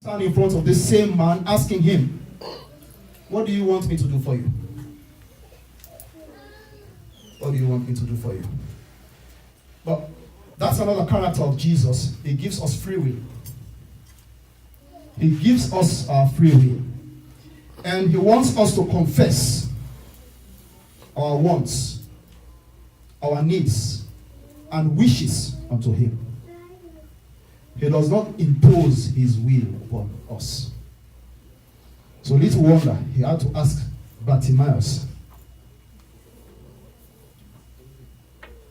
stand in front of the same man asking him, what do you want me to do for you? What do you want me to do for you? But that's another character of Jesus. He gives us free will. He gives us our free will. And he wants us to confess our wants, our needs, and wishes unto him. He does not impose his will upon us. So little wonder he had to ask Bartimaeus,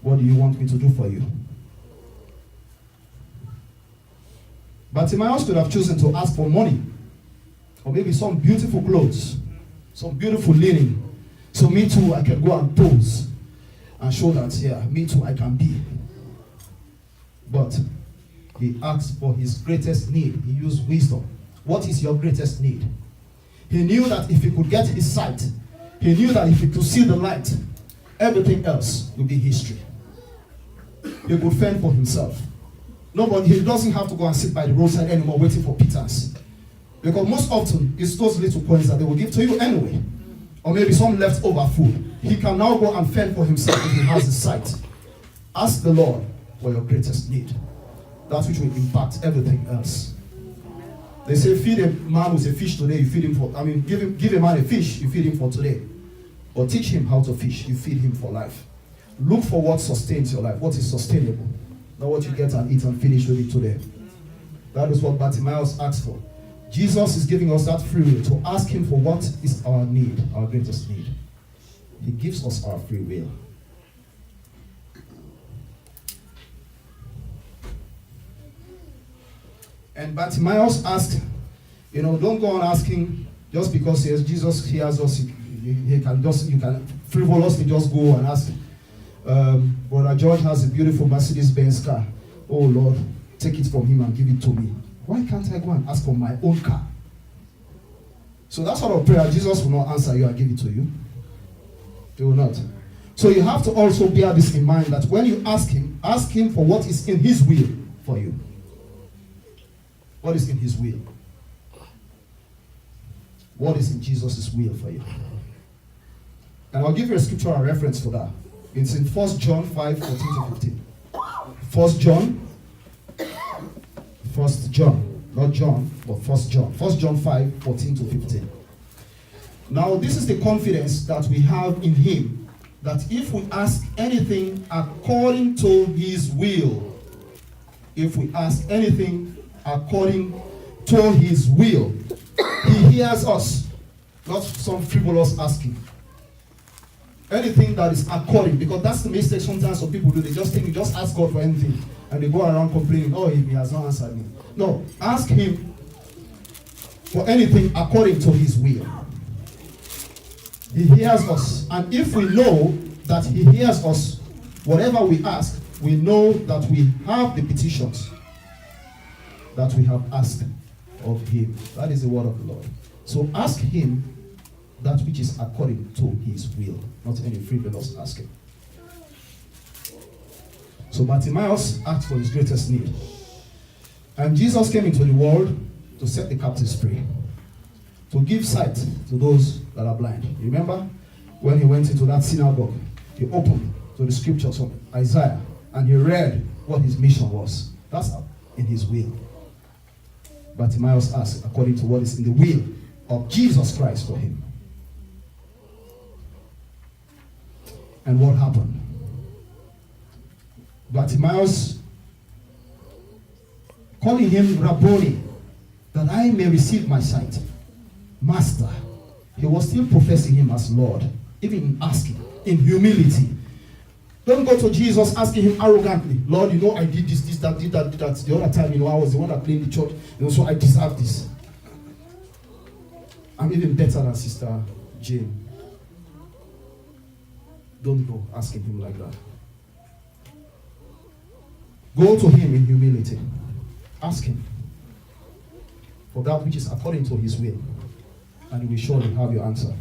what do you want me to do for you? Bartimaeus could have chosen to ask for money, or maybe some beautiful clothes, some beautiful linen. So me too, I can go and pose and show that, yeah, me too, I can be. But he asked for his greatest need. He used wisdom. What is your greatest need? He knew that if he could get his sight, he knew that if he could see the light, everything else would be history. He could fend for himself. Nobody, he doesn't have to go and sit by the roadside anymore waiting for pittance. Because most often, it's those little coins that they will give to you anyway. Or maybe some leftover food. He can now go and fend for himself if he has his sight. Ask the Lord for your greatest need. That which will impact everything else. They say feed a man with a fish today, you feed him for, give a man a fish, you feed him for today. Or teach him how to fish, you feed him for life. Look for what sustains your life, what is sustainable. Not what you get and eat and finish with it today. That is what Bartimaeus asked for. Jesus is giving us that free will to ask him for what is our need, our greatest need. He gives us our free will. And Bartimaeus asked, don't go on asking just because Jesus hears us. You can frivolously just go and ask. Brother George has a beautiful Mercedes-Benz car. Oh Lord, take it from him and give it to me. Why can't I go and ask for my own car? So that sort of prayer, Jesus will not answer you and give it to you. He will not. So you have to also bear this in mind, that when you ask him for what is in his will for you. What is in his will? What is in Jesus' will for you? And I'll give you a scriptural reference for that. It's in 1 John 5, 14 to 15. 1 John, not John, but 1 John. 1 John 5, 14 to 15. Now, this is the confidence that we have in him, that if we ask anything according to his will, he hears us, not some frivolous asking. Anything that is according, because that's the mistake sometimes some people do. They just think you just ask God for anything, and they go around complaining, oh, he has not answered me. No, ask him for anything according to his will. He hears us, and if we know that he hears us, whatever we ask, we know that we have the petitions that we have asked of him. That is the word of the Lord. So ask him that which is according to his will, not any frivolous asking. So Bartimaeus asked for his greatest need. And Jesus came into the world to set the captives free, to give sight to those that are blind. You remember when he went into that synagogue, he opened to the scriptures of Isaiah and he read what his mission was. That's in his will. Bartimaeus asked according to what is in the will of Jesus Christ for him. And what happened? Bartimaeus, calling him Rabboni, that I may receive my sight. Master. He was still professing him as Lord, even in asking, in humility. Don't go to Jesus asking him arrogantly, Lord, I did this, that. The other time, I was the one that cleaned the church, so I deserve this. I'm even better than Sister Jane. Don't go asking him like that. Go to him in humility. Ask him for that which is according to his will, and he will surely have your answer.